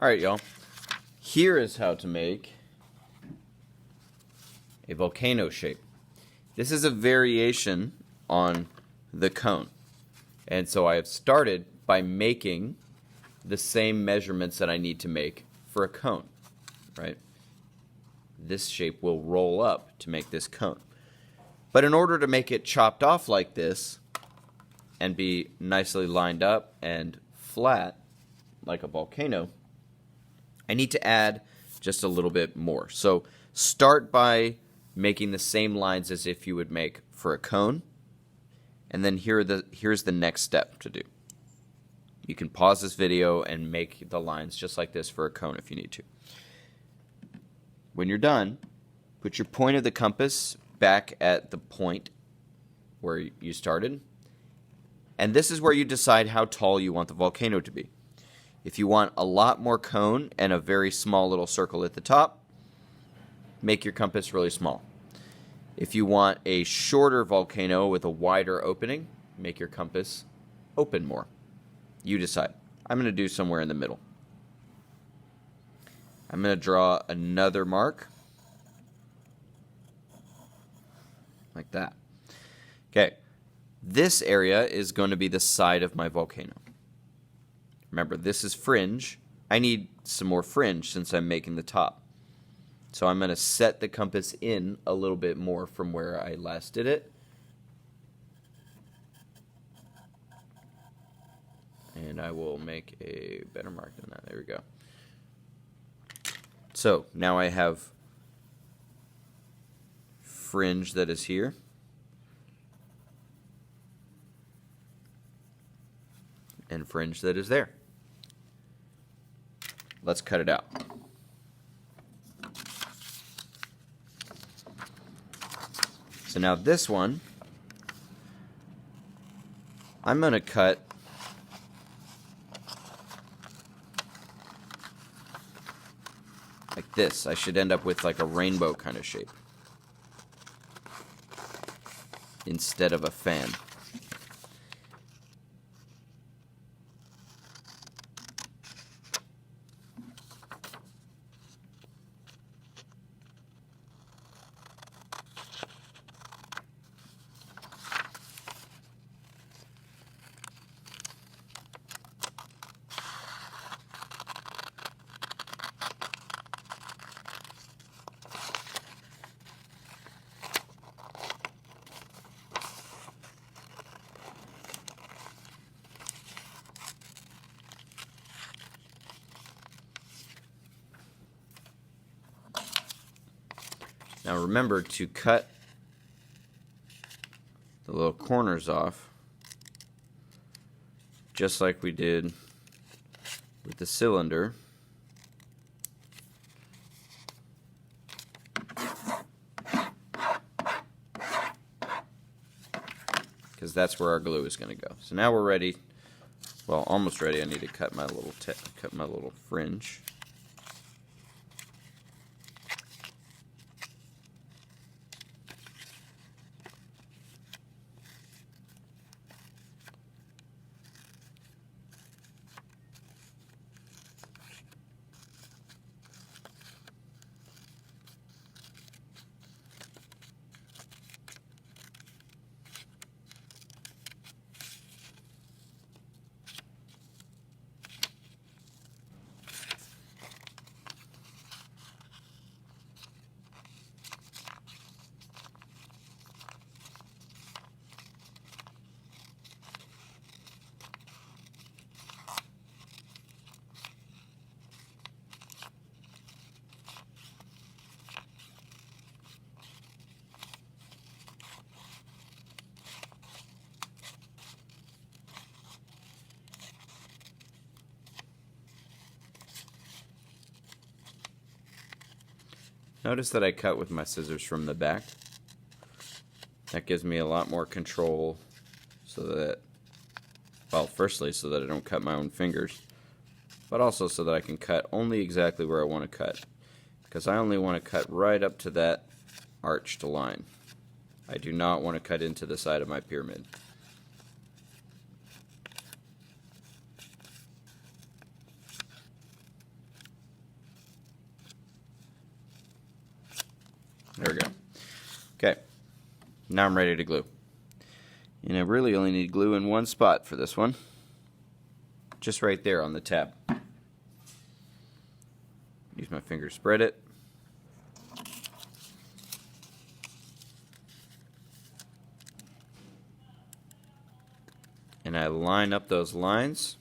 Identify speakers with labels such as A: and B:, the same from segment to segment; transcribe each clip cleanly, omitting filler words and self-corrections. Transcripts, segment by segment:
A: Alright, y'all. Here is how to make a volcano shape. This is a variation on the cone. And so I have started by making the same measurements that I need to make for a cone, right? This shape will roll up to make this cone. But in order to make it chopped off like this and be nicely lined up and flat like a volcano, I need to add just a little bit more. So start by making the same lines as if you would make for a cone, and then here's the next step to do. You can pause this video and make the lines just like this for a cone if you need to. When you're done, put your point of the compass back at the point where you started, and this is where you decide how tall you want the volcano to be. If you want a lot more cone and a very small little circle at the top, make your compass really small. If you want a shorter volcano with a wider opening, make your compass open more. You decide. I'm going to do somewhere in the middle. I'm going to draw another mark like that. Okay, this area is going to be the side of my volcano. Remember, this is fringe. I need some more fringe since I'm making the top. So I'm going to set the compass in a little bit more from where I last did it. And I will make a better mark than that. There we go. So now I have fringe that is here. And fringe that is there. Let's cut it out. So now this one, I'm going to cut like this. I should end up with like a rainbow kind of shape instead of a fan. Now remember to cut the little corners off, just like we did with the cylinder. Because that's where our glue is going to go. So now we're ready. Well, almost ready. I need to cut my little fringe. Notice that I cut with my scissors from the back. That gives me a lot more control so that, well, firstly, so that I don't cut my own fingers, but also so that I can cut only exactly where I want to cut, because I only want to cut right up to that arched line. I do not want to cut into the side of my pyramid. Now I'm ready to glue. And I really only need glue in one spot for this one. Just right there on the tab. Use my finger to spread it. And I line up those lines.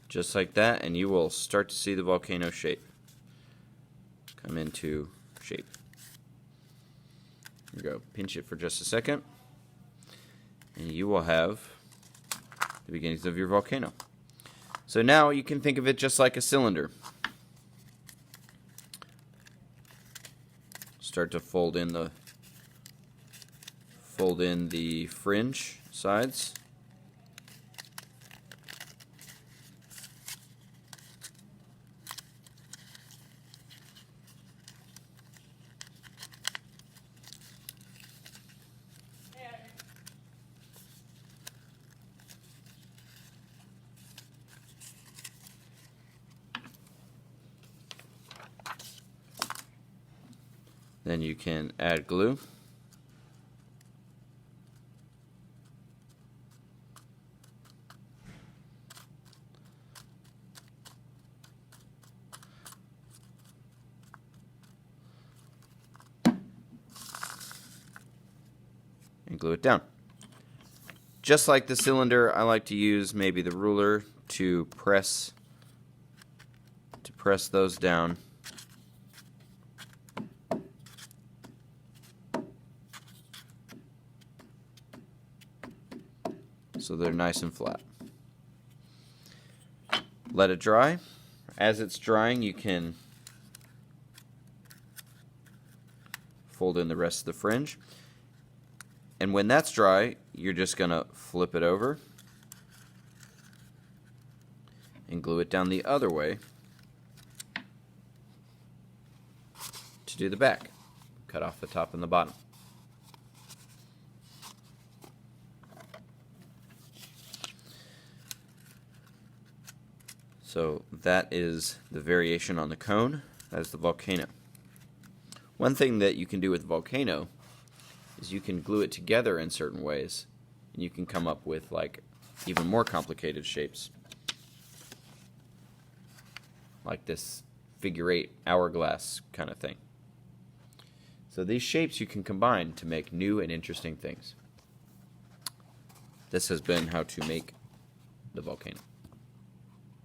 A: Just like that, and you will start to see the volcano shape come into shape. Here we go. Pinch it for just a second, and you will have the beginnings of your volcano. So now you can think of it just like a cylinder. Start to fold in the fringe sides. Then you can add glue. And glue it down. Just like the cylinder, I like to use maybe the ruler to press those down. So they're nice and flat. Let it dry. As it's drying, you can fold in the rest of the fringe. And when that's dry, you're just going to flip it over and glue it down the other way to do the back. Cut off the top and the bottom. So that is the variation on the cone. That is the volcano. One thing that you can do with volcano is you can glue it together in certain ways, and you can come up with like even more complicated shapes, like this figure 8 hourglass kind of thing. So these shapes you can combine to make new and interesting things. This has been how to make the volcano.